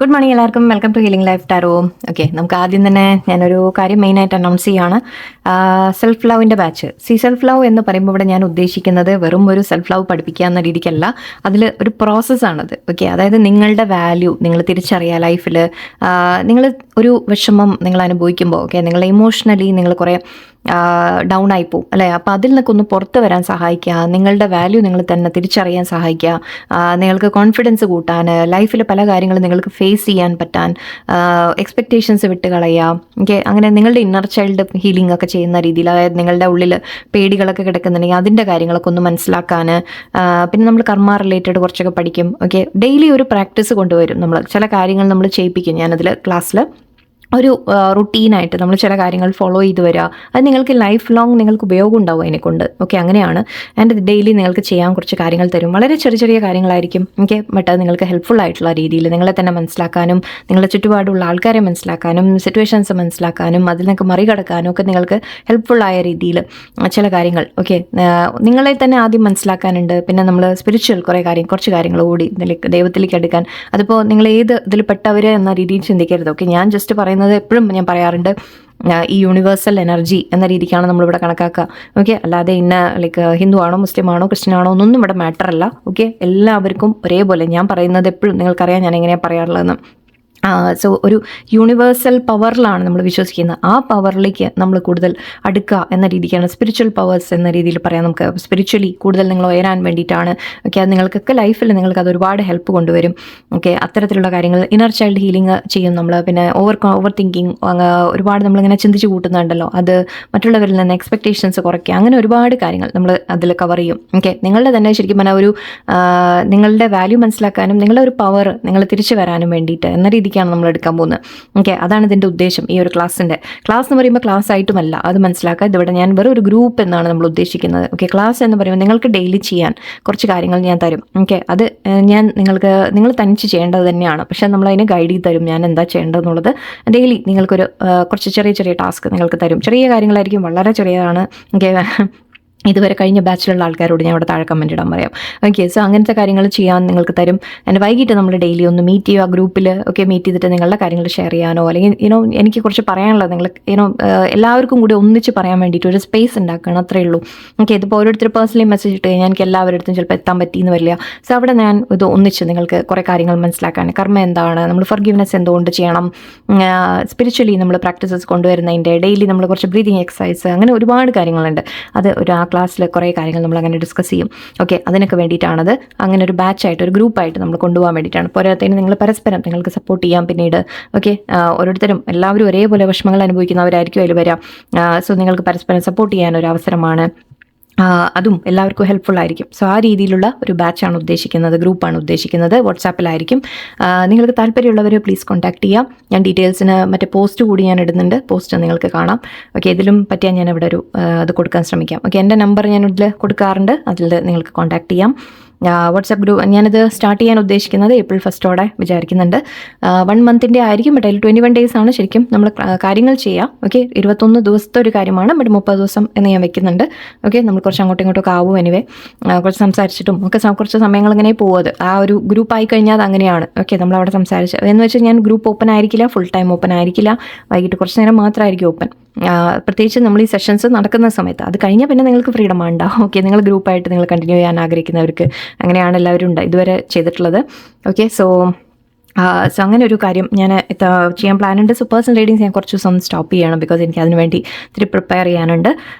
Good morning എല്ലാവർക്കും. Welcome to healing life tarot. Okay, നമുക്ക് ആദ്യം തന്നെ ഞാനൊരു കാര്യം മെയിനായിട്ട് അനൗൺസ് ചെയ്യാണ്. സെൽഫ് ലവിൻ്റെ ബാച്ച്. സെൽഫ് ലവ് എന്ന് പറയുമ്പോൾ ഇവിടെ ഞാൻ ഉദ്ദേശിക്കുന്നത് വെറും ഒരു സെൽഫ് ലവ് പഠിപ്പിക്കുക എന്ന രീതിക്കല്ല, അതിൽ ഒരു പ്രോസസ്സാണത്. ഓക്കെ, അതായത് നിങ്ങളുടെ വാല്യൂ നിങ്ങൾ തിരിച്ചറിയുക. ലൈഫിൽ നിങ്ങൾ ഒരു വിഷമം നിങ്ങൾ അനുഭവിക്കുമ്പോൾ, ഓക്കെ, നിങ്ങൾ ഇമോഷണലി നിങ്ങൾ കുറേ ഡൗൺ ആയിപ്പോവും അല്ലേ. അപ്പോൾ അതിൽ നിന്നൊക്കെ ഒന്ന് പുറത്ത് വരാൻ സഹായിക്കുക, നിങ്ങളുടെ വാല്യൂ നിങ്ങൾ തന്നെ തിരിച്ചറിയാൻ സഹായിക്കുക, നിങ്ങൾക്ക് കോൺഫിഡൻസ് കൂട്ടാൻ, ലൈഫിൽ പല കാര്യങ്ങളും നിങ്ങൾക്ക് ഫേസ് ചെയ്യാൻ പറ്റാൻ, എക്സ്പെക്റ്റേഷൻസ് വിട്ട് കളയുക. ഓക്കെ, അങ്ങനെ നിങ്ങളുടെ ഇന്നർ ചൈൽഡ് ഹീലിംഗ് ഒക്കെ ചെയ്യുന്ന രീതിയിൽ, അതായത് നിങ്ങളുടെ ഉള്ളിൽ പേടികളൊക്കെ കിടക്കുന്നുണ്ടെങ്കിൽ അതിൻ്റെ കാര്യങ്ങളൊക്കെ ഒന്ന് മനസ്സിലാക്കാൻ, പിന്നെ നമ്മൾ കർമ്മ റിലേറ്റഡ് കുറച്ചൊക്കെ പഠിക്കും. ഓക്കെ, ഡെയിലി ഒരു പ്രാക്ടീസ് കൊണ്ടുവരും. നമ്മൾ ചില കാര്യങ്ങൾ നമ്മൾ ചെയ്യിപ്പിക്കും. ഞാനതിൽ ക്ലാസ്സിൽ ഒരു റുട്ടീനായിട്ട് നമ്മൾ ചില കാര്യങ്ങൾ ഫോളോ ചെയ്ത് വരിക. അത് നിങ്ങൾക്ക് ലൈഫ് ലോങ് നിങ്ങൾക്ക് ഉപയോഗം ഉണ്ടാവും അതിനെക്കൊണ്ട്. ഓക്കെ, അങ്ങനെയാണ്. ആൻഡ് ഡെയിലി നിങ്ങൾക്ക് ചെയ്യാൻ കുറച്ച് കാര്യങ്ങൾ തരും. വളരെ ചെറിയ ചെറിയ കാര്യങ്ങളായിരിക്കും. ഓക്കെ, ബട്ട് അത് നിങ്ങൾക്ക് ഹെൽപ്ഫുൾ ആയിട്ടുള്ള രീതിയിൽ നിങ്ങളെ തന്നെ മനസ്സിലാക്കാനും, നിങ്ങളുടെ ചുറ്റുപാടുള്ള ആൾക്കാരെ മനസ്സിലാക്കാനും, സിറ്റുവേഷൻസ് മനസ്സിലാക്കാനും, അതിൽ നിന്നൊക്കെ മറികടക്കാനും ഒക്കെ നിങ്ങൾക്ക് ഹെൽപ്ഫുള്ളായ രീതിയിൽ ചില കാര്യങ്ങൾ. ഓക്കെ, നിങ്ങളെ തന്നെ ആദ്യം മനസ്സിലാക്കാനുണ്ട്. പിന്നെ നമ്മൾ സ്പിരിച്വൽ കുറച്ച് കാര്യങ്ങൾ കൂടി ദൈവത്തിലേക്ക് എടുക്കാൻ. അതിപ്പോൾ നിങ്ങൾ ഏത് ഇതിൽ പെട്ടവർ എന്ന രീതിയിൽ ചിന്തിക്കരുത്. ഓക്കെ, ഞാൻ ജസ്റ്റ് പറയുന്നത് എപ്പോഴും ഞാൻ പറയാറുണ്ട്, ഈ യൂണിവേഴ്സൽ എനർജി എന്ന രീതിക്കാണ് നമ്മളിവിടെ കണക്കാക്കുക. ഓക്കെ, അല്ലാതെ ഇന്ന ലൈക്ക് ഹിന്ദു ആണോ മുസ്ലിം ആണോ ക്രിസ്ത്യൻ ആണോ ഒന്നും ഇവിടെ മാറ്റർ അല്ല. ഓക്കെ, എല്ലാവർക്കും ഒരേപോലെ. ഞാൻ പറയുന്നത് എപ്പോഴും നിങ്ങൾക്കറിയാം ഞാൻ എങ്ങനെയാണ് പറയാറുള്ളതെന്ന്. സോ ഒരു യൂണിവേഴ്സൽ പവറിലാണ് നമ്മൾ വിശ്വസിക്കുന്നത്. ആ പവറിലേക്ക് നമ്മൾ കൂടുതൽ അടുക്കുക എന്ന രീതിക്കാണ് സ്പിരിച്വൽ പവേഴ്സ് എന്ന രീതിയിൽ പറയാം. നമുക്ക് സ്പിരിച്വലി കൂടുതൽ നിങ്ങൾ ഉയരാൻ വേണ്ടിയിട്ടാണ്. ഓക്കെ, അത് നിങ്ങൾക്കൊക്കെ ലൈഫിൽ നിങ്ങൾക്ക് അത് ഒരുപാട് ഹെൽപ്പ് കൊണ്ടുവരും. ഓക്കെ, അത്തരത്തിലുള്ള കാര്യങ്ങൾ ഇന്നർ ചൈൽഡ് ഹീലിംഗ് ചെയ്യും നമ്മൾ. പിന്നെ ഓവർ തിങ്കിങ് ഒരുപാട് നമ്മളിങ്ങനെ ചിന്തിച്ച് കൂട്ടുന്നുണ്ടല്ലോ, അത് മറ്റുള്ളവരിൽ നിന്ന് എക്സ്പെക്റ്റേഷൻസ് കുറയ്ക്കുക. അങ്ങനെ ഒരുപാട് കാര്യങ്ങൾ നമ്മൾ അതിൽ കവർ ചെയ്യും. ഓക്കെ, നിങ്ങളുടെ തന്നെ ശരിക്കും പറഞ്ഞാൽ ഒരു നിങ്ങളുടെ വാല്യൂ മനസ്സിലാക്കാനും നിങ്ങളുടെ ഒരു പവർ നിങ്ങൾ തിരിച്ചു വരാനും വേണ്ടിയിട്ട് എന്ന രീതിക്കാണ് നമ്മൾ എടുക്കാൻ പോകുന്നത്. ഓക്കെ, അതാണ് ഇതിൻ്റെ ഉദ്ദേശം. ഈ ഒരു ക്ലാസ് എന്ന് പറയുമ്പോൾ ക്ലാസ് ആയിട്ടുമല്ല, അത് മനസ്സിലാക്കുക. ഇതിവിടെ ഞാൻ വെറും ഒരു ഗ്രൂപ്പ് എന്നാണ് നമ്മൾ ഉദ്ദേശിക്കുന്നത്. ഓക്കെ, ക്ലാസ് എന്ന് പറയുമ്പോൾ നിങ്ങൾക്ക് ഡെയിലി ചെയ്യാൻ കുറച്ച് കാര്യങ്ങൾ ഞാൻ തരും. ഓക്കെ, അത് നിങ്ങൾ തനിച്ച് ചെയ്യേണ്ടത് തന്നെയാണ്. പക്ഷേ നമ്മളതിനെ ഗൈഡ് ചെയ്ത് തരും, ഞാൻ എന്താ ചെയ്യേണ്ടതെന്നുള്ളത്. ഡെയിലി നിങ്ങൾക്കൊരു കുറച്ച് ചെറിയ ചെറിയ ടാസ്ക് നിങ്ങൾക്ക് തരും. ചെറിയ കാര്യങ്ങളായിരിക്കും, വളരെ ചെറിയതാണ്. ഓക്കെ, ഇതുവരെ കഴിഞ്ഞ ബാച്ചിലുള്ള ആൾക്കാരോട് ഞാൻ ഇവിടെ താഴെ കമൻറ്റ് ഇടാൻ പറയാം. ഓക്കെ, സോ അങ്ങനത്തെ കാര്യങ്ങൾ ചെയ്യാൻ നിങ്ങൾക്ക് തരും. ആൻഡ് വൈകിട്ട് നമ്മൾ ഡെയിലി ഒന്ന് മീറ്റ് ചെയ്യുക ഗ്രൂപ്പിൽ. ഓക്കെ, മീറ്റ് ചെയ്തിട്ട് നിങ്ങളുടെ കാര്യങ്ങൾ ഷെയർ ചെയ്യാനോ അല്ലെങ്കിൽ എനിക്ക് കുറച്ച് പറയാനുള്ളത് നിങ്ങൾ എല്ലാവർക്കും കൂടി ഒന്നിച്ച് പറയാൻ വേണ്ടിയിട്ട് ഒരു സ്പേസ് ഉണ്ടാക്കണം, അത്രയേ ഉള്ളൂ. ഓക്കെ, ഇതിപ്പോൾ ഓരോരുത്തർ പേഴ്സണലി മെസ്സേജ് ഇട്ട് കഴിഞ്ഞാൽ എനിക്ക് എല്ലാവരുടെ അടുത്തും ചിലപ്പോൾ എത്താൻ പറ്റിയെന്ന് വരില്ല. സോ അവിടെ ഞാൻ ഇത് ഒന്നിച്ച് നിങ്ങൾക്ക് കുറേ കാര്യങ്ങൾ മനസ്സിലാക്കാൻ, കർമ്മ എന്താണ്, നമ്മൾ ഫർഗീവ്നെസ് എന്തുകൊണ്ട് ചെയ്യണം, സ്പിരിച്വലി നമ്മൾ പ്രാക്ടീസസ് കൊണ്ടുവരുന്നതിൻ്റെ ഡെയിലി നമ്മൾ കുറച്ച് ബ്രീതിങ് എക്സസൈസ്, അങ്ങനെ ഒരുപാട് കാര്യങ്ങളുണ്ട്. അത് ഒരു ക്ലാസ്സിൽ കുറേ കാര്യങ്ങൾ നമ്മൾ അങ്ങനെ ഡിസ്കസ് ചെയ്യും. ഓക്കെ, അതിനൊക്കെ വേണ്ടിയിട്ടാണത്. അങ്ങനെ ഒരു ബാച്ചായിട്ട് ഒരു ഗ്രൂപ്പായിട്ട് നമ്മൾ കൊണ്ടുപോകാൻ വേണ്ടിയിട്ടാണ്. പോരാത്തതിന് നിങ്ങൾ പരസ്പരം നിങ്ങൾക്ക് സപ്പോർട്ട് ചെയ്യാം പിന്നീട്. ഓക്കെ, ഓരോരുത്തരും എല്ലാവരും ഒരേപോലെ വിഷമങ്ങൾ അനുഭവിക്കുന്നവരായിരിക്കും അതിൽ വരാം. സോ നിങ്ങൾക്ക് പരസ്പരം സപ്പോർട്ട് ചെയ്യാൻ ഒരു അവസരമാണ്. അതും എല്ലാവർക്കും ഹെൽപ്ഫുൾ ആയിരിക്കും. സോ ആ രീതിയിലുള്ള ഒരു ബാച്ചാണ് ഉദ്ദേശിക്കുന്നത്, ഗ്രൂപ്പാണ് ഉദ്ദേശിക്കുന്നത്. വാട്സാപ്പിലായിരിക്കും. നിങ്ങൾക്ക് താല്പര്യമുള്ളവർ പ്ലീസ് കോൺടാക്ട് ചെയ്യാം. ഞാൻ ഡീറ്റെയിൽസിന് മറ്റേ പോസ്റ്റ് കൂടി ഞാൻ ഇടുന്നുണ്ട്, പോസ്റ്റ് നിങ്ങൾക്ക് കാണാം. ഓക്കെ, ഇതിലും പറ്റിയാൽ ഞാൻ ഇവിടെ ഒരു അത് കൊടുക്കാൻ ശ്രമിക്കാം. ഓക്കെ, എൻ്റെ നമ്പർ ഞാൻ ഇതിൽ കൊടുക്കാറുണ്ട്, അതിൽ നിങ്ങൾക്ക് കോൺടാക്ട് ചെയ്യാം. വാട്സാപ്പ് ഗ്രൂപ്പ് ഞാനിത് സ്റ്റാർട്ട് ചെയ്യാൻ ഉദ്ദേശിക്കുന്നത് ഏപ്രിൽ 1 വിചാരിക്കുന്നുണ്ട്. 1 മന്തിൻ്റെ ആയിരിക്കും, ബട്ട് അതിൽ 21 days ആണ് ശരിക്കും നമ്മൾ കാര്യങ്ങൾ ചെയ്യുക. ഓക്കെ, 21 ദിവസത്തെ ഒരു കാര്യമാണ്, ബട്ട് 30 ദിവസം എന്ന് ഞാൻ വെക്കുന്നുണ്ട്. ഓക്കെ, നമ്മൾ കുറച്ച് അങ്ങോട്ടും ഇങ്ങോട്ടൊക്കെ ആവും. എനിവേ കുറച്ച് സംസാരിച്ചിട്ടും ഒക്കെ കുറച്ച് സമയങ്ങൾ ഇങ്ങനെ പോകുന്നത്. ആ ഒരു ഗ്രൂപ്പ് ആയി കഴിഞ്ഞാൽ അത് അങ്ങനെയാണ്. ഓക്കെ, നമ്മളവിടെ സംസാരിച്ച് എന്ന് വെച്ചാൽ ഞാൻ ഗ്രൂപ്പ് ഓപ്പൺ ആയിരിക്കില്ല, ഫുൾ ടൈം ഓപ്പൺ ആയിരിക്കില്ല. വൈകിട്ട് കുറച്ച് നേരം മാത്രമായിരിക്കും ഓപ്പൺ. പ്രത്യേകിച്ച് നമ്മൾ ഈ സെഷൻസ് നടക്കുന്ന സമയത്ത്. അത് കഴിഞ്ഞാൽ പിന്നെ നിങ്ങൾക്ക് ഫ്രീഡം ഉണ്ടാവും. ഓക്കെ, നിങ്ങൾ ഗ്രൂപ്പായിട്ട് നിങ്ങൾ കണ്ടിന്യൂ ചെയ്യാൻ ആഗ്രഹിക്കുന്നവർക്ക് അങ്ങനെയാണ് എല്ലാവരും ഇതുവരെ ചെയ്തിട്ടുള്ളത്. ഓക്കെ, സോ അങ്ങനെ ഒരു കാര്യം ഞാൻ ചെയ്യാൻ പ്ലാനുണ്ട്. സോ പേഴ്സണൽ റീഡിങ്സ് ഞാൻ കുറച്ച് ദിവസം സ്റ്റോപ്പ് ചെയ്യണം, ബിക്കോസ് എനിക്ക് അതിന് വേണ്ടി ഇത്തിരി പ്രിപ്പയർ ചെയ്യാനുണ്ട്.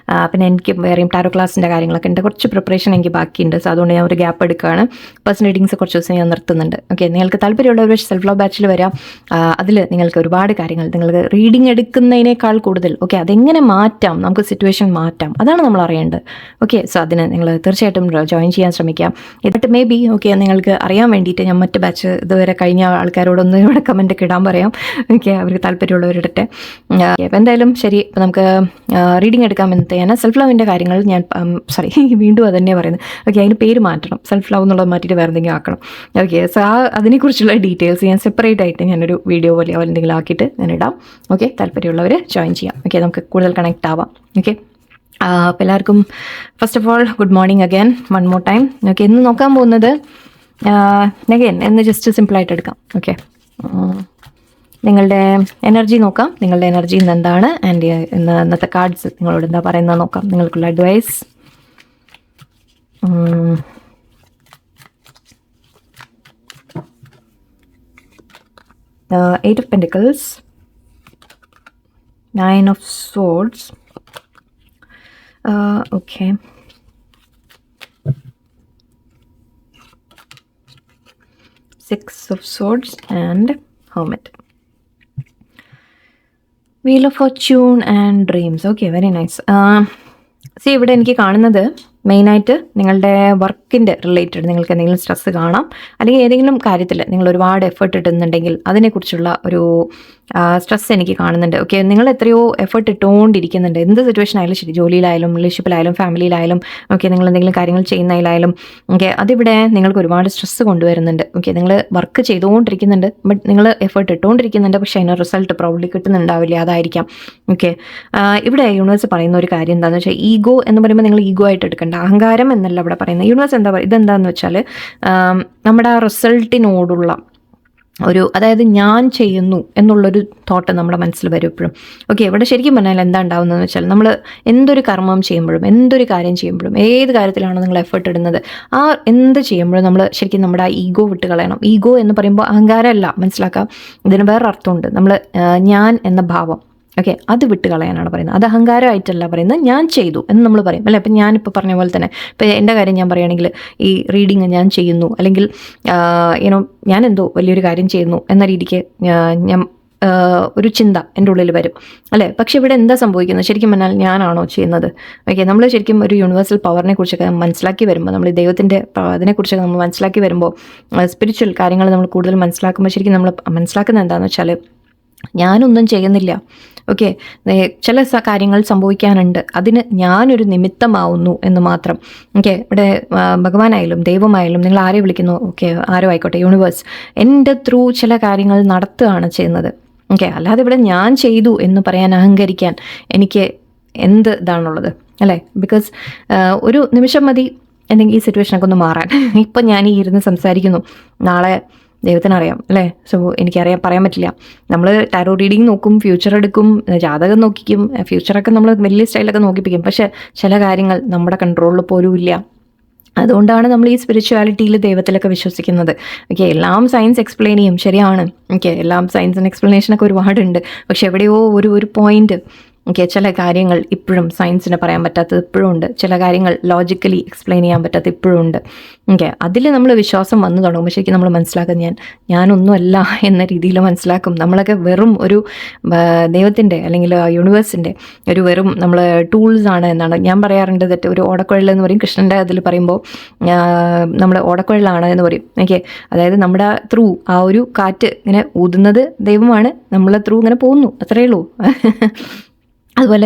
പിന്നെ എനിക്ക് വേറെയും ടാരോ ക്ലാസ്സിൻ്റെ കാര്യങ്ങളൊക്കെ ഉണ്ട്, കുറച്ച് പ്രിപ്പറേഷൻ എനിക്ക് ബാക്കിയുണ്ട്. സോ അതുകൊണ്ട് ഞാൻ ഒരു ഗ്യാപ്പ് എടുക്കുകയാണ്. പേഴ്സണൽ റീഡിങ്സ് കുറച്ച് ദിവസം ഞാൻ നിർത്തുന്നുണ്ട്. ഓക്കെ, നിങ്ങൾക്ക് താല്പര്യമുള്ളവർ സെൽഫ് ലവ് ബാച്ചിൽ വരാം. അതിൽ നിങ്ങൾക്ക് ഒരുപാട് കാര്യങ്ങൾ, നിങ്ങൾക്ക് റീഡിങ് എടുക്കുന്നതിനേക്കാൾ കൂടുതൽ ഓക്കെ അതെങ്ങനെ മാറ്റാം, നമുക്ക് സിറ്റുവേഷൻ മാറ്റാം, അതാണ് നമ്മൾ അറിയേണ്ടത്. ഓക്കെ, സോ അതിന് നിങ്ങൾ തീർച്ചയായിട്ടും ജോയിൻ ചെയ്യാൻ ശ്രമിക്കാം. എന്നിട്ട് മേ ബി ഓക്കെ നിങ്ങൾക്ക് അറിയാൻ വേണ്ടിയിട്ട് ഞാൻ മറ്റ് ബാച്ച് ഇതുവരെ കഴിഞ്ഞ ആൾക്കാരോടൊന്ന് ഇവിടെ കമൻറ്റൊക്കെ ഇടാൻ പറയാം. ഓക്കെ, അവർക്ക് താല്പര്യമുള്ളവരിടട്ടെ. അപ്പോൾ എന്തായാലും ശരി, ഇപ്പോൾ നമുക്ക് റീഡിങ് എടുക്കാമെന്നത്തെ ഞാൻ സെൽഫ് ലവിൻ്റെ കാര്യങ്ങൾ ഞാൻ വീണ്ടും അത് തന്നെയാണ് പറയുന്നത്. ഓക്കെ, അതിന് പേര് മാറ്റണം, സെൽഫ് ലവ് എന്നുള്ളത് മാറ്റിയിട്ട് വേറെ എന്തെങ്കിലും ആക്കണം. ഓക്കെ, സോ അതിനെക്കുറിച്ചുള്ള ഡീറ്റെയിൽസ് ഞാൻ സെപ്പറേറ്റ് ആയിട്ട് ഞാനൊരു വീഡിയോ പോലെ എന്തെങ്കിലും ആക്കിയിട്ട് ഞാൻ ഇടാം. ഓക്കെ, താല്പര്യമുള്ളവർ ജോയിൻ ചെയ്യാം. ഓക്കെ, നമുക്ക് കൂടുതൽ കണക്റ്റ് ആവാം. ഓക്കെ, അപ്പോൾ എല്ലാവർക്കും first of all good morning again one more time. Okay, ഇന്ന് നോക്കാൻ പോകുന്നത് അഗൈൻ എന്ന് ജസ്റ്റ് സിമ്പിളായിട്ട് എടുക്കാം. ഓക്കെ, നിങ്ങളുടെ എനർജി നോക്കാം. നിങ്ങളുടെ എനർജി ഇന്ന് എന്താണ്, ആൻഡ് ഇന്നത്തെ കാർഡ്സ് നിങ്ങളോട് എന്താ പറയുന്നത് നോക്കാം. നിങ്ങൾക്കുള്ള advice. Eight of Pentacles, Nine of Swords. Okay. Six of Swords and Hermit. Wheel of Fortune and Dreams. Okay, very nice. See, ഇവിടെ എനിക്ക് കാണുന്നത് മെയിനായിട്ട് നിങ്ങളുടെ വർക്കിൻ്റെ റിലേറ്റഡ് നിങ്ങൾക്ക് എന്തെങ്കിലും സ്ട്രെസ്സ് കാണാം, അല്ലെങ്കിൽ ഏതെങ്കിലും കാര്യത്തിൽ നിങ്ങൾ ഒരുപാട് എഫേർട്ട് ഇടുന്നുണ്ടെങ്കിൽ അതിനെക്കുറിച്ചുള്ള ഒരു സ്ട്രെസ്സ് എനിക്ക് കാണുന്നുണ്ട്. ഓക്കെ, നിങ്ങൾ എത്രയോ എഫേർട്ട് ഇട്ടുകൊണ്ടിരിക്കുന്നുണ്ട്, എന്ത് സിറ്റുവേഷൻ ആയാലും ശരി, ജോലിയിലായാലും റിലേഷൻഷിപ്പിലായാലും ഫാമിലിയിലായാലും. ഓക്കെ, നിങ്ങൾ എന്തെങ്കിലും കാര്യങ്ങൾ ചെയ്യുന്നതിലായാലും ഓക്കെ, അതിവിടെ നിങ്ങൾക്ക് ഒരുപാട് സ്ട്രെസ്സ് കൊണ്ടുവരുന്നുണ്ട്. ഓക്കെ, നിങ്ങൾ വർക്ക് ചെയ്തുകൊണ്ടിരിക്കുന്നുണ്ട്, ബട്ട് നിങ്ങൾ എഫേർട്ട് ഇട്ടുകൊണ്ടിരിക്കുന്നുണ്ട്, പക്ഷേ അതിന് റിസൾട്ട് പ്രോബ്ലി കിട്ടുന്നുണ്ടാവില്ല. അതായിരിക്കാം. ഓക്കെ, ഇവിടെ യൂണിവേഴ്സ് പറയുന്ന ഒരു കാര്യം എന്താണെന്ന് വെച്ചാൽ, ഈഗോ എന്ന് പറയുമ്പോൾ നിങ്ങൾ ഈഗോ ആയിട്ട് എടുക്കേണ്ട, അഹങ്കാരം എന്നല്ല ഇവിടെ പറയുന്നത്. യൂണിവേഴ്സ് എന്താ പറയുക, ഇതെന്താണെന്ന് വെച്ചാൽ നമ്മുടെ ആ റിസൾട്ടിനോടുള്ള ഒരു, അതായത് ഞാൻ ചെയ്യുന്നു എന്നുള്ളൊരു തോട്ട് നമ്മുടെ മനസ്സിൽ വരും എപ്പോഴും. ഓക്കെ, ഇവിടെ ശരിക്കും പറഞ്ഞാൽ എന്താ ഉണ്ടാവുന്നതെന്ന് വെച്ചാൽ, നമ്മൾ എന്തൊരു കർമ്മം ചെയ്യുമ്പോഴും എന്തൊരു കാര്യം ചെയ്യുമ്പോഴും ഏത് കാര്യത്തിലാണോ നിങ്ങൾ എഫേർട്ട് ഇടുന്നത്, ആ എന്ത് ചെയ്യുമ്പോഴും നമ്മൾ ശരിക്കും നമ്മുടെ ആ ഈഗോ വിട്ട് കളയണം. ഈഗോ എന്ന് പറയുമ്പോൾ അഹങ്കാരമല്ല, മനസ്സിലാക്കാം. ഇതിന് വേറെ അർത്ഥമുണ്ട്. നമ്മൾ ഞാൻ എന്ന ഭാവം, ഓക്കെ, അത് വിട്ട് കളയാനാണ് പറയുന്നത്. അത് അഹങ്കാരമായിട്ടല്ല പറയുന്നത്, ഞാൻ ചെയ്തു എന്ന് നമ്മൾ പറയും അല്ലേ. ഇപ്പം ഞാനിപ്പോൾ പറഞ്ഞ പോലെ തന്നെ, ഇപ്പോൾ എൻ്റെ കാര്യം ഞാൻ പറയുകയാണെങ്കിൽ, ഈ റീഡിങ് ഞാൻ ചെയ്യുന്നു, അല്ലെങ്കിൽ ഞാൻ എന്തോ വലിയൊരു കാര്യം ചെയ്യുന്നു എന്ന രീതിക്ക് ഞാൻ ഒരു ചിന്ത എൻ്റെ ഉള്ളിൽ വരും അല്ലേ. പക്ഷെ ഇവിടെ എന്താ സംഭവിക്കുന്നത്, ശരിക്കും പറഞ്ഞാൽ ഞാനാണോ ചെയ്യുന്നത്? ഓക്കെ, നമ്മൾ ശരിക്കും ഒരു യൂണിവേഴ്സൽ പവറിനെ കുറിച്ചൊക്കെ മനസ്സിലാക്കി വരുമ്പോൾ, നമ്മൾ ദൈവത്തിൻ്റെ അതിനെക്കുറിച്ചൊക്കെ നമ്മൾ മനസ്സിലാക്കി വരുമ്പോൾ, സ്പിരിച്വൽ കാര്യങ്ങൾ നമ്മൾ കൂടുതൽ മനസ്സിലാക്കുമ്പോൾ ശരിക്കും നമ്മൾ മനസ്സിലാക്കുന്നത് എന്താണെന്ന് വെച്ചാൽ, ഞാനൊന്നും ചെയ്യുന്നില്ല. ഓക്കെ, ചില കാര്യങ്ങൾ സംഭവിക്കാനുണ്ട്, അതിന് ഞാനൊരു നിമിത്തമാവുന്നു എന്ന് മാത്രം. ഓക്കെ, ഇവിടെ ഭഗവാനായാലും ദൈവമായാലും നിങ്ങൾ ആരെ വിളിക്കുന്നു, ഓക്കെ, ആരോ ആയിക്കോട്ടെ, യൂണിവേഴ്സ് എൻ്റെ ത്രൂ ചില കാര്യങ്ങൾ നടത്തുകയാണ് ചെയ്യുന്നത്. ഓക്കെ, അല്ലാതെ ഇവിടെ ഞാൻ ചെയ്തു എന്ന് പറയാൻ, അഹങ്കരിക്കാൻ എനിക്ക് എന്ത് ഇതാണുള്ളത് അല്ലേ. ബിക്കോസ് ഒരു നിമിഷം മതി എന്തെങ്കിലും ഈ സിറ്റുവേഷനൊക്കെ ഒന്ന് മാറാൻ. ഇപ്പം ഞാൻ ഈ ഇരുന്ന് സംസാരിക്കുന്നു, നാളെ ദൈവത്തിനറിയാം അല്ലേ. സോ എനിക്കറിയാൻ പറയാൻ പറ്റില്ല. നമ്മൾ ടാരോ റീഡിങ് നോക്കും, ഫ്യൂച്ചർ എടുക്കും, ജാതകം നോക്കിക്കും, ഫ്യൂച്ചറൊക്കെ നമ്മൾ വലിയ സ്റ്റൈലൊക്കെ നോക്കിപ്പിക്കും. പക്ഷേ ചില കാര്യങ്ങൾ നമ്മുടെ കൺട്രോളിൽ പോലും ഇല്ല. അതുകൊണ്ടാണ് നമ്മൾ ഈ സ്പിരിച്വാലിറ്റിയിൽ ദൈവത്തിലൊക്കെ വിശ്വസിക്കുന്നത്. ഓക്കെ, എല്ലാം സയൻസ് എക്സ്പ്ലെയിൻ ചെയ്യും, ശരിയാണ്. ഓക്കെ, എല്ലാം സയൻസിന് എക്സ്പ്ലനേഷനൊക്കെ ഒരുപാടുണ്ട്. പക്ഷെ എവിടെയോ ഒരു പോയിന്റ്, ഓക്കെ, ചില കാര്യങ്ങൾ ഇപ്പോഴും സയൻസിന് പറയാൻ പറ്റാത്തത് ഇപ്പോഴും ഉണ്ട്, ചില കാര്യങ്ങൾ ലോജിക്കലി എക്സ്പ്ലെയിൻ ചെയ്യാൻ പറ്റാത്ത ഇപ്പോഴും ഉണ്ട്. ഓക്കെ, അതിൽ നമ്മൾ വിശ്വാസം വന്നു തുടങ്ങുമ്പോൾ ശരിക്കും നമ്മൾ മനസ്സിലാക്കും, ഞാനൊന്നുമല്ല എന്ന രീതിയിൽ മനസ്സിലാക്കും. നമ്മളൊക്കെ വെറും ഒരു ദൈവത്തിൻ്റെ അല്ലെങ്കിൽ യൂണിവേഴ്സിൻ്റെ ഒരു വെറും നമ്മൾ ടൂൾസാണ് എന്നാണ് ഞാൻ പറയാറുണ്ട്. തെറ്റ് ഒരു ഓടക്കുഴൽ എന്ന് പറയും, കൃഷ്ണൻ്റെ അതിൽ പറയുമ്പോൾ നമ്മൾ ഓടക്കുഴലാണ് എന്ന് പറയും. ഓക്കെ, അതായത് നമ്മുടെ ത്രൂ ആ ഒരു കാറ്റ് ഇങ്ങനെ ഊതുന്നത് ദൈവമാണ്, നമ്മളെ ത്രൂ ഇങ്ങനെ പോകുന്നു, അത്രയേ ഉള്ളൂ. അതുപോലെ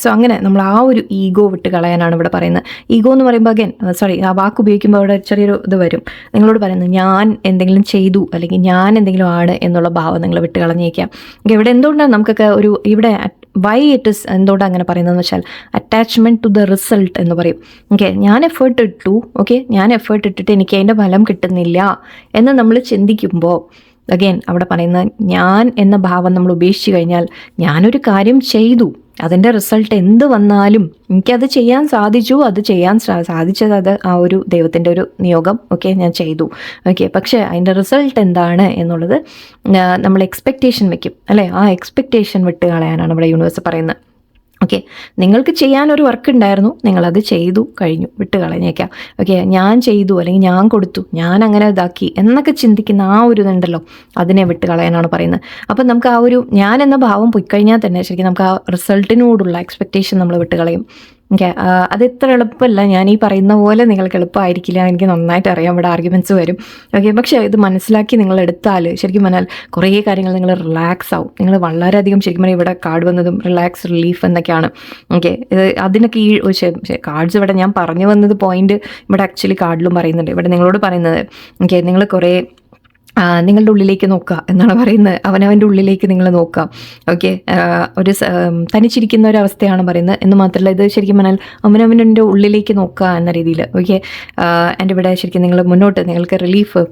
സോ അങ്ങനെ നമ്മൾ ആ ഒരു ഈഗോ വിട്ട് കളയാനാണ് ഇവിടെ പറയുന്നത്. ഈഗോ എന്ന് പറയുമ്പോൾ അഗൈൻ ആ വാക്ക് ഉപയോഗിക്കുമ്പോൾ അവിടെ ചെറിയൊരു ഇത് വരും. നിങ്ങളോട് പറയുന്നത് ഞാൻ എന്തെങ്കിലും ചെയ്തു അല്ലെങ്കിൽ ഞാൻ എന്തെങ്കിലും ആണ് എന്നുള്ള ഭാവം നിങ്ങൾ വിട്ട് കളഞ്ഞേക്കാം. ഇവിടെ എന്തുകൊണ്ടാണ് നമുക്കൊക്കെ ഇവിടെ വൈ ഇറ്റ് ഇസ് എന്തുകൊണ്ടാണ് അങ്ങനെ പറയുന്നതെന്ന് വെച്ചാൽ, അറ്റാച്ച്മെൻറ്റ് ടു ദ റിസൾട്ട് എന്ന് പറയും. ഓക്കെ, ഞാൻ എഫേർട്ട് ഇട്ടു, ഓക്കെ, ഞാൻ എഫേർട്ട് ഇട്ടിട്ട് എനിക്ക് അതിൻ്റെ ഫലം കിട്ടുന്നില്ല എന്ന് നമ്മൾ ചിന്തിക്കുമ്പോൾ, അഗൈൻ അവിടെ പറയുന്നത് ഞാൻ എന്ന ഭാവം നമ്മൾ ഉപേക്ഷിച്ച് കഴിഞ്ഞാൽ, ഞാനൊരു കാര്യം ചെയ്തു, അതിൻ്റെ റിസൾട്ട് എന്ത് വന്നാലും എനിക്കത് ചെയ്യാൻ സാധിച്ചു, അത് ചെയ്യാൻ സാധിച്ചത് അത് ആ ഒരു ദൈവത്തിൻ്റെ ഒരു നിയോഗം. ഓക്കെ, ഞാൻ ചെയ്തു. ഓക്കെ, പക്ഷേ അതിൻ്റെ റിസൾട്ട് എന്താണ് എന്നുള്ളത് നമ്മൾ എക്സ്പെക്റ്റേഷൻ വെക്കും അല്ലേ. ആ എക്സ്പെക്റ്റേഷൻ വിട്ട് കളയാനാണ് ഇവിടെ യൂണിവേഴ്സ് പറയുന്നത്. ഓക്കെ, നിങ്ങൾക്ക് ചെയ്യാനൊരു വർക്ക് ഉണ്ടായിരുന്നു, നിങ്ങളത് ചെയ്തു കഴിഞ്ഞു, വിട്ട് കളഞ്ഞേക്കാം. ഓക്കെ, ഞാൻ ചെയ്തു അല്ലെങ്കിൽ ഞാൻ കൊടുത്തു, ഞാൻ അങ്ങനെ ഇതാക്കി എന്നൊക്കെ ചിന്തിക്കുന്ന ആ ഒരു ഇതുണ്ടല്ലോ, അതിനെ വിട്ട് കളയാനാണ് പറയുന്നത്. അപ്പം നമുക്ക് ആ ഒരു ഞാൻ എന്ന ഭാവം പോയിക്കഴിഞ്ഞാൽ തന്നെ ശരിക്കും നമുക്ക് ആ റിസൾട്ടിനോടുള്ള എക്സ്പെക്റ്റേഷൻ നമ്മൾ വിട്ട് കളയും. ഓക്കെ, അത് ഇത്ര എളുപ്പമല്ല. ഞാൻ ഈ പറയുന്ന പോലെ നിങ്ങൾക്ക് എളുപ്പമായിരിക്കില്ല, എനിക്ക് നന്നായിട്ട് അറിയാം, ഇവിടെ ആർഗ്യുമെൻറ്റ്സ് വരും. ഓക്കെ, പക്ഷേ ഇത് മനസ്സിലാക്കി നിങ്ങൾ എടുത്താൽ ശരിക്കും പറഞ്ഞാൽ കുറേ കാര്യങ്ങൾ നിങ്ങൾ റിലാക്സ് ആവും. നിങ്ങൾ വളരെയധികം ശരിക്കും പറഞ്ഞാൽ ഇവിടെ കാർഡ് വന്നതും റിലാക്സ്, റിലീഫ് എന്നൊക്കെയാണ്. ഓക്കെ, അതിനൊക്കെ ഈ കാർഡ്സ് ഇവിടെ ഞാൻ പറഞ്ഞു വന്നത് പോയിന്റ് ഇവിടെ ആക്ച്വലി കാർഡിലും പറയുന്നുണ്ട്. ഇവിടെ നിങ്ങളോട് പറയുന്നത് ഓക്കെ, നിങ്ങൾ കുറേ നിങ്ങളുടെ ഉള്ളിലേക്ക് നോക്കുക എന്നാണ് പറയുന്നത്. അവനവൻ്റെ ഉള്ളിലേക്ക് നിങ്ങൾ നോക്കുക. ഓക്കെ, ഒരു തനിച്ചിരിക്കുന്ന ഒരു അവസ്ഥയാണ് പറയുന്നത് എന്ന് മാത്രമല്ല, ഇത് ശരിക്കും പറഞ്ഞാൽ അവനവൻ്റെ ഉള്ളിലേക്ക് നോക്കുക എന്ന രീതിയിൽ. ഓക്കെ, എൻ്റെ ഇവിടെ ശരിക്കും നിങ്ങൾ മുന്നോട്ട് നിങ്ങൾക്ക് റിലീഫ്,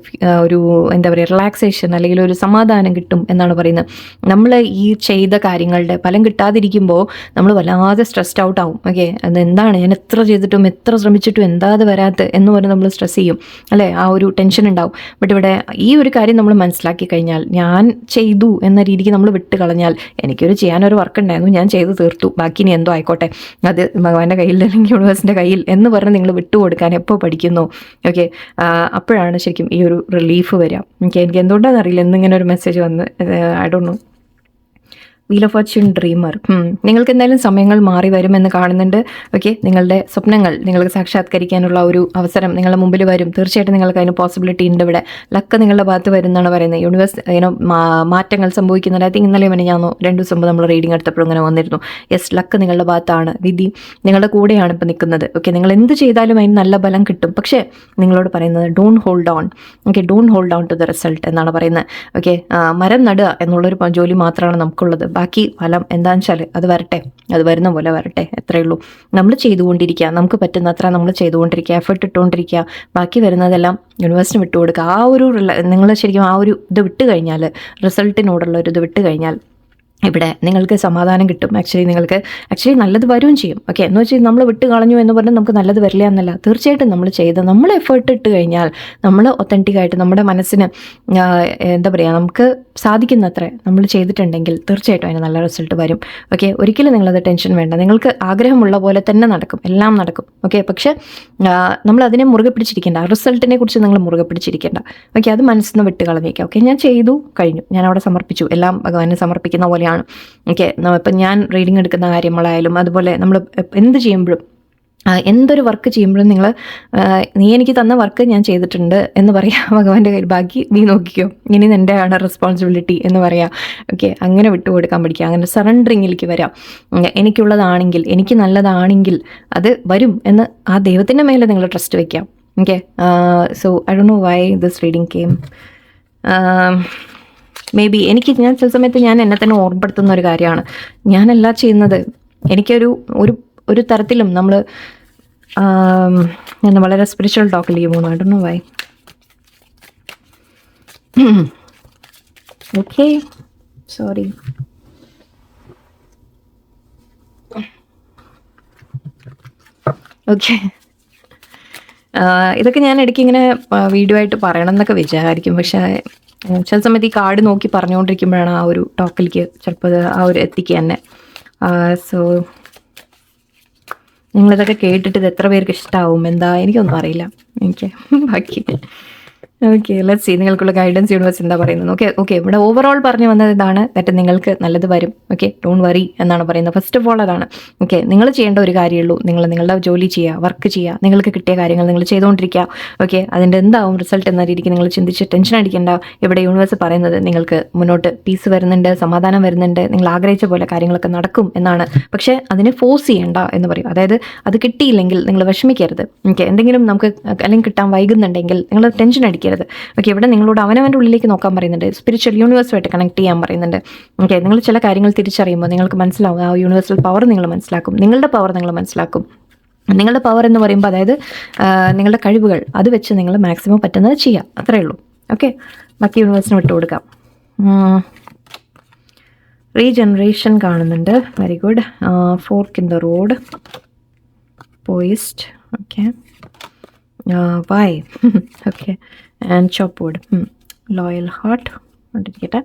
ഒരു എന്താ പറയുക, റിലാക്സേഷൻ അല്ലെങ്കിൽ ഒരു സമാധാനം കിട്ടും എന്നാണ് പറയുന്നത്. നമ്മൾ ഈ ചെയ്ത കാര്യങ്ങളുടെ ഫലം കിട്ടാതിരിക്കുമ്പോൾ നമ്മൾ വല്ലാതെ സ്ട്രെസ്ഡ് ഔട്ട് ആവും. ഓക്കെ, അതെന്താണ് ഞാൻ എത്ര ചെയ്തിട്ടും എത്ര ശ്രമിച്ചിട്ടും എന്താ അത് വരാത്ത എന്ന് പറഞ്ഞ് നമ്മൾ സ്ട്രെസ് ചെയ്യും അല്ലേ, ആ ഒരു ടെൻഷൻ ഉണ്ടാവും. ബട്ട് ഇവിടെ ഈ ഒരു കാര്യം നമ്മൾ മനസ്സിലാക്കി കഴിഞ്ഞാൽ, ഞാൻ ചെയ്തു എന്ന രീതിക്ക് നമ്മൾ വിട്ട് കളഞ്ഞാൽ, എനിക്കൊരു ചെയ്യാനൊരു വർക്ക് ഉണ്ടായിരുന്നു, ഞാൻ ചെയ്ത് തീർത്തു, ബാക്കി ഇനി എന്തോ ആയിക്കോട്ടെ, അത് ഭഗവാന്റെ കയ്യിൽ അല്ലെങ്കിൽ യൂണിവേഴ്സിൻ്റെ കയ്യിൽ എന്ന് പറഞ്ഞ് നിങ്ങൾ വിട്ടുകൊടുക്കാൻ എപ്പോൾ പഠിക്കുന്നു. ഓക്കെ, അപ്പോഴാണ് ശരിക്കും ഈ ഒരു റിലീഫ് വരിക. എനിക്ക് എന്തുകൊണ്ടാണെന്ന് അറിയില്ല, എന്നിങ്ങനെ ഒരു മെസ്സേജ് വന്ന്, I don't no. Wheel of Fortune dreamer, നിങ്ങൾക്ക് എന്തായാലും സമയങ്ങൾ മാറി വരുമെന്ന് കാണുന്നുണ്ട്. ഓക്കെ, നിങ്ങളുടെ സ്വപ്നങ്ങൾ നിങ്ങൾക്ക് സാക്ഷാത്കരിക്കാനുള്ള ഒരു അവസരം നിങ്ങളുടെ മുമ്പിൽ വരും. തീർച്ചയായിട്ടും നിങ്ങൾക്ക് അതിന് പോസിബിലിറ്റി ഉണ്ട്. ഇവിടെ ലക്ക് നിങ്ങളുടെ ഭാഗത്ത് വരുന്നതാണ് പറയുന്നത്. യൂണിവേഴ്സ് മാറ്റങ്ങൾ സംഭവിക്കുന്നുണ്ട്. ഐ തിങ്ക് ഇന്നലെ ഞാൻ 2 ദിവസം മുമ്പ് നമ്മൾ റീഡിംഗ് എടുത്തപ്പോഴും ഇങ്ങനെ വന്നിരുന്നു. യെസ്, ലക്ക് നിങ്ങളുടെ ഭാഗത്താണ്, വിധി നിങ്ങളുടെ കൂടെയാണ് ഇപ്പോൾ നിൽക്കുന്നത്. ഓക്കെ, നിങ്ങൾ എന്ത് ചെയ്താലും അതിന് നല്ല ബലം കിട്ടും. പക്ഷേ നിങ്ങളോട് പറയുന്നത് don't hold on. Okay, don't hold on to the result എന്നാണ് പറയുന്നത്. ഓക്കെ, മരം നടുക എന്നുള്ളൊരു ജോലി മാത്രമാണ് നമുക്കുള്ളത്. ബാക്കി ഫലം എന്താണെന്ന് വെച്ചാൽ അത് വരട്ടെ, അത് വരുന്ന പോലെ വരട്ടെ, എത്രയേ ഉള്ളൂ. നമ്മൾ ചെയ്തുകൊണ്ടിരിക്കുക, നമുക്ക് പറ്റുന്ന അത്ര നമ്മൾ ചെയ്തുകൊണ്ടിരിക്കുക, എഫേർട്ട് ഇട്ടുകൊണ്ടിരിക്കുക. ബാക്കി വരുന്നതെല്ലാം യൂണിവേഴ്സിന് വിട്ടുകൊടുക്കുക. ആ ഒരു നിങ്ങൾ ശരിക്കും ആ ഒരു ഇത് വിട്ട് കഴിഞ്ഞാൽ, റിസൾട്ടിനോടുള്ള ഒരു ഇത് വിട്ട് കഴിഞ്ഞാൽ ഇവിടെ നിങ്ങൾക്ക് സമാധാനം കിട്ടും. ആക്ച്വലി നല്ലത് വരികയും ചെയ്യും. ഓക്കെ, എന്ന് വെച്ചാൽ നമ്മൾ വിട്ട് കളഞ്ഞു എന്ന് പറഞ്ഞാൽ നമുക്ക് നല്ലത് വരില്ല എന്നല്ല. തീർച്ചയായിട്ടും നമ്മൾ എഫേർട്ട് ഇട്ട് കഴിഞ്ഞാൽ, നമ്മൾ ഒത്തൻറ്റിക്കായിട്ട് നമ്മുടെ മനസ്സിന് എന്താ പറയുക, നമുക്ക് സാധിക്കുന്നത്ര നമ്മൾ ചെയ്തിട്ടുണ്ടെങ്കിൽ തീർച്ചയായിട്ടും അതിന് നല്ല റിസൾട്ട് വരും. ഓക്കെ, ഒരിക്കലും നിങ്ങളത് ടെൻഷൻ വേണ്ട. നിങ്ങൾക്ക് ആഗ്രഹമുള്ള പോലെ തന്നെ നടക്കും, എല്ലാം നടക്കും. ഓക്കെ, പക്ഷേ നമ്മൾ അതിനെ മുറുകെ പിടിച്ചിരിക്കേണ്ട, റിസൾട്ടിനെ കുറിച്ച് നിങ്ങൾ മുറുകെ പിടിച്ചിരിക്കേണ്ട. ഓക്കെ, അത് മനസ്സിൽ നിന്ന് വിട്ട് കളഞ്ഞേക്കാം. ഓക്കെ, ഞാൻ ചെയ്തു കഴിഞ്ഞു, ഞാൻ അവിടെ സമർപ്പിച്ചു, എല്ലാം ഭഗവാനെ സമർപ്പിക്കുന്ന പോലെയാണ്. ഓക്കെ, ഇപ്പം ഞാൻ റീഡിങ് എടുക്കുന്ന കാര്യങ്ങളായാലും അതുപോലെ നമ്മൾ എന്ത് ചെയ്യുമ്പോഴും, എന്തൊരു വർക്ക് ചെയ്യുമ്പോഴും നിങ്ങൾ നീ എനിക്ക് തന്ന വർക്ക് ഞാൻ ചെയ്തിട്ടുണ്ട് എന്ന് പറയാം ഭഗവാന്റെ കയ്യിൽ. ബാക്കി നീ നോക്കിക്കോ, ഇനി നിൻ്റെ ആണ് റെസ്പോൺസിബിലിറ്റി എന്ന് പറയാം. ഓക്കെ, അങ്ങനെ വിട്ടുകൊടുക്കാൻ പഠിക്കുക, അങ്ങനെ സറണ്ടറിങ്ങിലേക്ക് വരാം. എനിക്കുള്ളതാണെങ്കിൽ, എനിക്ക് നല്ലതാണെങ്കിൽ അത് വരും എന്ന് ആ ദൈവത്തിൻ്റെ മേലെ നിങ്ങൾ ട്രസ്റ്റ് വയ്ക്കാം. Okay, so I don't know why this reading came. ഞാൻ ചില സമയത്ത് ഞാൻ എന്നെ തന്നെ ഓർമ്മപ്പെടുത്തുന്ന ഒരു കാര്യമാണ്, ഞാനല്ല ചെയ്യുന്നത്. എനിക്കൊരു ഒരു തരത്തിലും നമ്മൾ ഞാൻ വളരെ സ്പിരിച്വൽ ടോക്കിലേക്ക് പോകുന്നു. I don't know why. Okay, sorry. Okay, ഇതൊക്കെ ഞാൻ ഇടയ്ക്ക് ഇങ്ങനെ വീഡിയോ ആയിട്ട് പറയണം എന്നൊക്കെ വിചാരിക്കും. പക്ഷേ ചില സമയത്ത് ഈ കാർഡ് നോക്കി പറഞ്ഞുകൊണ്ടിരിക്കുമ്പോഴാണ് ആ ഒരു ടോക്കിലേക്ക് ചിലപ്പോൾ ആ ഒരു എത്തിക്കുക തന്നെ. സോ നിങ്ങളിതൊക്കെ കേട്ടിട്ട് ഇത് എത്ര പേർക്ക് ഇഷ്ടമാവും എന്താ എനിക്കൊന്നും അറിയില്ല. ബാക്കി ഓക്കെ, ലെറ്റ്സ് സീ നിങ്ങൾക്കുള്ള ഗൈഡൻസ് യൂണിവേഴ്സ് എന്താ പറയുന്നത്. ഓക്കെ, ഇവിടെ ഓവറോൾ പറഞ്ഞു വന്നത് ഇതാണ്, ദാറ്റ് നിങ്ങൾക്ക് നല്ലത് വരും. ഓക്കെ, ഡോണ്ട് വറി എന്നാണ് പറയുന്നത്. ഫസ്റ്റ് ഓഫ് ഓൾ അതാണ്. ഓക്കെ, നിങ്ങൾ ചെയ്യേണ്ട ഒരു കാര്യമുള്ളൂ, നിങ്ങളുടെ ജോലി ചെയ്യുക, വർക്ക് ചെയ്യുക, നിങ്ങൾക്ക് കിട്ടിയ കാര്യങ്ങൾ നിങ്ങൾ ചെയ്തുകൊണ്ടിരിക്കുക. ഓക്കെ, അതിൻ്റെ എന്താവും റിസൾട്ട് എന്ന രീതിക്ക് നിങ്ങൾ ചിന്തിച്ച് ടെൻഷൻ അടിക്കേണ്ട. ഇവിടെ യൂണിവേഴ്സ് പറയുന്നത് നിങ്ങൾക്ക് മുന്നോട്ട് പീസ് വരുന്നുണ്ട്, സമാധാനം വരുന്നുണ്ട്, നിങ്ങൾ ആഗ്രഹിച്ച പോലെ കാര്യങ്ങളൊക്കെ നടക്കും എന്നാണ്. പക്ഷേ അതിനെ ഫോഴ്സ് ചെയ്യേണ്ട എന്ന് പറയും. അതായത് അത് കിട്ടിയില്ലെങ്കിൽ നിങ്ങൾ വിഷമിക്കരുത്. ഓക്കെ, എന്തെങ്കിലും നമുക്ക് അല്ലെങ്കിൽ കിട്ടാൻ വൈകുന്നുണ്ടെങ്കിൽ നിങ്ങൾ ടെൻഷൻ അടിക്കുക. ഓക്കെ, ഇവിടെ നിങ്ങളോട് അവനവൻ്റെ ഉള്ളിലേക്ക് നോക്കാൻ പറയുന്നുണ്ട്, സ്പിരിച്വൽ യൂണിവേഴ്സുമായിട്ട് കണക്ട് ചെയ്യാൻ പറയുന്നുണ്ട്. ഓക്കെ, നിങ്ങൾ ചില കാര്യങ്ങൾ തിരിച്ചറിയുമ്പോൾ നിങ്ങൾക്ക് മനസ്സിലാവും, ആ യൂണിവേഴ്സൽ പവർ നിങ്ങൾ മനസ്സിലാക്കും, നിങ്ങളുടെ പവർ നിങ്ങൾ മനസ്സിലാക്കും. നിങ്ങളുടെ പവർ എന്ന് പറയുമ്പോൾ അതായത് നിങ്ങളുടെ കഴിവുകൾ, അത് വെച്ച് നിങ്ങൾ മാക്സിമം പറ്റുന്നത് ചെയ്യാം, അത്രയേ ഉള്ളൂ. ഓക്കെ, ബാക്കി യൂണിവേഴ്സിന് വിട്ടു കൊടുക്കാം. റീജനറേഷൻ കാണുന്നുണ്ട്, very good. Fork in the road, പോയിസ്റ്റ്, okay, why, okay, and chop wood, loyal heart കണ്ടിരിക്കട്ടെ.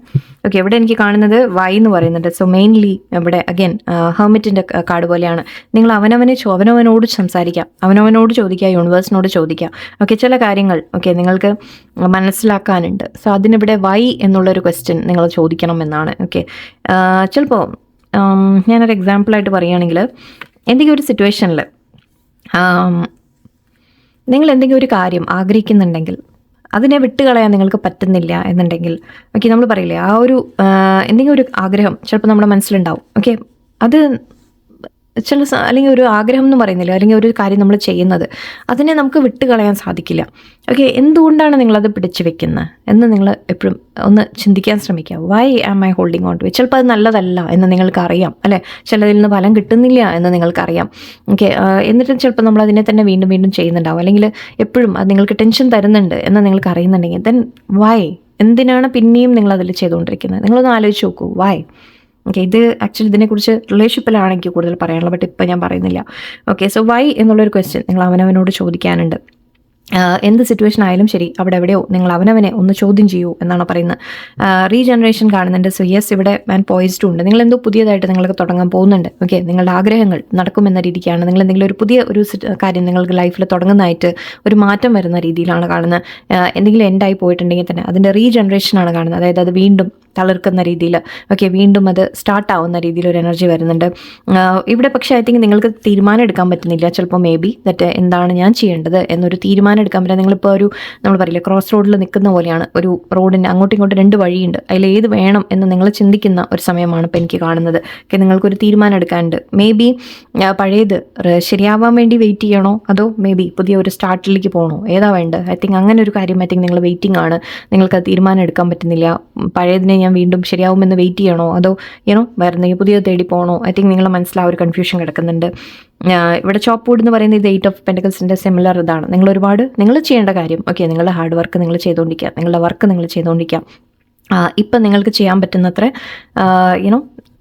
ഓക്കെ, ഇവിടെ എനിക്ക് കാണുന്നത് വൈ എന്ന് പറയുന്നുണ്ട്. സോ മെയിൻലി ഇവിടെ അഗൈൻ ഹെർമിറ്റിൻ്റെ കാർഡ് പോലെയാണ്. നിങ്ങൾ അവനവനോട് സംസാരിക്കാം, അവനവനോട് ചോദിക്കുക, യൂണിവേഴ്സിനോട് ചോദിക്കുക. ഓക്കെ, ചില കാര്യങ്ങൾ ഓക്കെ നിങ്ങൾക്ക് മനസ്സിലാക്കാനുണ്ട്. സോ അതിനിവിടെ വൈ എന്നുള്ളൊരു ക്വസ്റ്റ്യൻ നിങ്ങൾ ചോദിക്കണം എന്നാണ്. ഓക്കെ, ചിലപ്പോൾ ഞാനൊരു എക്സാമ്പിളായിട്ട് പറയുകയാണെങ്കിൽ, എന്തെങ്കിലും ഒരു സിറ്റുവേഷനിൽ നിങ്ങൾ എന്തെങ്കിലും ഒരു കാര്യം ആഗ്രഹിക്കുന്നുണ്ടെങ്കിൽ അതിനെ വിട്ടുകളയാൻ നിങ്ങൾക്ക് പറ്റുന്നില്ല എന്നുണ്ടെങ്കിൽ, ഓക്കെ, നമ്മൾ പറയില്ലേ ആ ഒരു എന്തെങ്കിലും ഒരു ആഗ്രഹം ചിലപ്പോൾ നമ്മുടെ മനസ്സിലുണ്ടാവും. ഓക്കെ, അത് അല്ലെങ്കിൽ ഒരു ആഗ്രഹം എന്ന് പറയുന്നില്ല, അല്ലെങ്കിൽ ഒരു കാര്യം നമ്മൾ ചെയ്യുന്നത്, അതിനെ നമുക്ക് വിട്ടുകളയാൻ സാധിക്കില്ല. ഓക്കെ, എന്തുകൊണ്ടാണ് നിങ്ങളത് പിടിച്ചു വെക്കുന്നത് എന്ന് നിങ്ങൾ എപ്പോഴും ഒന്ന് ചിന്തിക്കാൻ ശ്രമിക്കുക. Why am I holding on to it? ചിലപ്പോൾ അത് നല്ലതല്ല എന്ന് നിങ്ങൾക്കറിയാം, അല്ലേ? ചിലതിൽ നിന്ന് ഫലം കിട്ടുന്നില്ല എന്ന് നിങ്ങൾക്കറിയാം. ഓക്കെ, എന്നിട്ടും ചിലപ്പോൾ നമ്മൾ അതിനെ തന്നെ വീണ്ടും വീണ്ടും ചെയ്യുന്നുണ്ടാവും, അല്ലെങ്കിൽ എപ്പോഴും അത് നിങ്ങൾക്ക് ടെൻഷൻ തരുന്നുണ്ട് എന്ന് നിങ്ങൾക്ക് അറിയുന്നുണ്ടെങ്കിൽ ദെൻ വൈ? എന്തിനാണ് പിന്നെയും നിങ്ങൾ അതിൽ ചെയ്തുകൊണ്ടിരിക്കുന്നത്? നിങ്ങളൊന്ന് ആലോചിച്ച് നോക്കൂ, വൈ? ഓക്കെ, ഇത് ആക്ച്വലി ഇതിനെക്കുറിച്ച് റിലേഷൻഷിപ്പിലാണ് എനിക്ക് കൂടുതൽ പറയാനുള്ളത്, ബട്ട് ഇപ്പം ഞാൻ പറയുന്നില്ല. ഓക്കെ, സോ വൈ എന്നുള്ളൊരു ക്വസ്റ്റ്യൻ നിങ്ങൾ അവനവനോട് ചോദിക്കാനുണ്ട്. എന്ത് സിറ്റുവേഷൻ ആയാലും ശരി, അവിടെ എവിടെയോ നിങ്ങൾ അവനവനെ ഒന്ന് ചോദ്യം ചെയ്യൂ എന്നാണ് പറയുന്നത്. റീജനറേഷൻ കാണുന്നുണ്ട്. സോ യെസ്, ഇവിടെ മാൻ പോയിസ്ഡും ഉണ്ട്. നിങ്ങൾ എന്തോ പുതിയതായിട്ട് നിങ്ങൾക്ക് തുടങ്ങാൻ പോകുന്നുണ്ട്. ഓക്കെ, നിങ്ങളുടെ ആഗ്രഹങ്ങൾ നടക്കുമെന്ന രീതിക്കാണ്. നിങ്ങൾ എന്തെങ്കിലും ഒരു പുതിയ ഒരു കാര്യം നിങ്ങൾക്ക് ലൈഫിൽ തുടങ്ങുന്നതായിട്ട് ഒരു മാറ്റം വരുന്ന രീതിയിലാണ് കാണുന്നത്. എന്തെങ്കിലും എൻഡായി പോയിട്ടുണ്ടെങ്കിൽ തന്നെ അതിൻ്റെ റീജനറേഷനാണ് കാണുന്നത്. അതായത് അത് വീണ്ടും തളിർക്കുന്ന രീതിയിൽ, ഓക്കെ, വീണ്ടും അത് സ്റ്റാർട്ടാവുന്ന രീതിയിൽ ഒരു എനർജി വരുന്നുണ്ട് ഇവിടെ. പക്ഷേ ഐ തിങ്ക് നിങ്ങൾക്ക് തീരുമാനം എടുക്കാൻ പറ്റുന്നില്ല. ചിലപ്പോൾ മേ ബി ദറ്റ് എന്താണ് ഞാൻ ചെയ്യേണ്ടത് എന്നൊരു തീരുമാനം എടുക്കാൻ പറ്റില്ല. നിങ്ങളിപ്പോൾ ഒരു നമ്മൾ പറയില്ല ക്രോസ് റോഡിൽ നിൽക്കുന്ന പോലെയാണ്. ഒരു റോഡിന് അങ്ങോട്ടും ഇങ്ങോട്ടും 2 വഴിയുണ്ട്, അതിൽ ഏത് വേണം എന്ന് നിങ്ങൾ ചിന്തിക്കുന്ന ഒരു സമയമാണ് ഇപ്പോൾ എനിക്ക് കാണുന്നത്. ഓക്കെ, നിങ്ങൾക്കൊരു തീരുമാനം എടുക്കാനുണ്ട്. മേ ബി പഴയത് ശരിയാവാൻ വേണ്ടി വെയിറ്റ് ചെയ്യണോ, അതോ മേ ബി പുതിയ ഒരു സ്റ്റാർട്ടിലേക്ക് പോകണോ, ഏതാ വേണ്ടത്? ഐ തിങ്ക് അങ്ങനെ ഒരു കാര്യം ഐ തിങ്ക് നിങ്ങൾ വെയിറ്റിംഗ് ആണ്. നിങ്ങൾക്ക് തീരുമാനം എടുക്കാൻ പറ്റുന്നില്ല. പഴയതിനെ ഞാൻ വീണ്ടും ശരിയാവുമെന്ന് വെയിറ്റ് ചെയ്യണോ, അതോ വേറെ എന്തെങ്കിലും പുതിയത് തേടി പോകണോ? ഐ തിങ്ക് നിങ്ങളുടെ മനസ്സിൽ ആ ഒരു കൺഫ്യൂഷൻ കിടക്കുന്നുണ്ട്. ഇവിടെ ചോപ്പ് വുഡ് എന്ന് പറയുന്നത് ഇത് 8 ഓഫ് പെൻറ്റക്കിൾസിൻ്റെ സിമിലർ ഇതാണ്. നിങ്ങൾ ചെയ്യേണ്ട കാര്യം, ഓക്കെ, നിങ്ങളുടെ ഹാർഡ് വർക്ക് നിങ്ങൾ ചെയ്തുകൊണ്ടിരിക്കുക, നിങ്ങളുടെ വർക്ക് നിങ്ങൾ ചെയ്തുകൊണ്ടിരിക്കുക. ഇപ്പം നിങ്ങൾക്ക് ചെയ്യാൻ പറ്റുന്നത്ര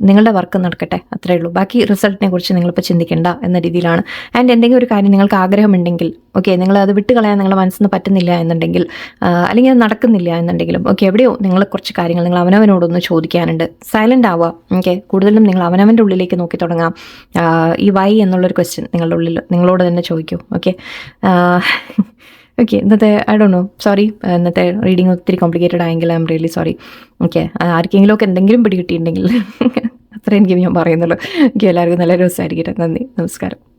നിങ്ങളുടെ വർക്ക് നടക്കട്ടെ, അത്രയേ ഉള്ളൂ. ബാക്കി റിസൾട്ടിനെ കുറിച്ച് നിങ്ങളിപ്പോൾ ചിന്തിക്കേണ്ട എന്ന രീതിയിലാണ്. ആൻഡ് എന്തെങ്കിലും ഒരു കാര്യം നിങ്ങൾക്ക് ആഗ്രഹമുണ്ടെങ്കിൽ, ഓക്കെ, നിങ്ങൾ അത് വിട്ടുകളയാൻ നിങ്ങളുടെ മനസ്സിൽ നിന്ന് പറ്റുന്നില്ല എന്നുണ്ടെങ്കിൽ, അല്ലെങ്കിൽ അത് നടക്കുന്നില്ല എന്നുണ്ടെങ്കിലും, ഓക്കെ, എവിടെയോ നിങ്ങൾ കുറച്ച് കാര്യങ്ങൾ നിങ്ങൾ അവനവനോടൊന്ന് ചോദിക്കാനുണ്ട്. സൈലൻ്റ് ആവുക. ഓക്കെ, കൂടുതലും നിങ്ങൾ അവനവൻ്റെ ഉള്ളിലേക്ക് നോക്കി തുടങ്ങാം. ഈ വൈ എന്നുള്ളൊരു ക്വസ്റ്റ്യൻ നിങ്ങളുടെ ഉള്ളിൽ നിങ്ങളോട് തന്നെ ചോദിക്കൂ. ഓക്കെ, ഓക്കെ, ഇന്നത്തെ ഐ ഡോണ്ട് നോ, സോറി, ഇന്നത്തെ റീഡിങ് ഒത്തിരി കോംപ്ലിക്കേറ്റഡ് ആയെങ്കിൽ I am really sorry. Okay, ആർക്കെങ്കിലും ഒക്കെ എന്തെങ്കിലും പിടികിട്ടിയിട്ടുണ്ടെങ്കിൽ അത്ര എനിക്ക് ഞാൻ പറയുന്നുള്ളൂ. ഓക്കെ, എല്ലാവർക്കും നല്ല ദിവസമായിരിക്കട്ടെ. നന്ദി, നമസ്കാരം.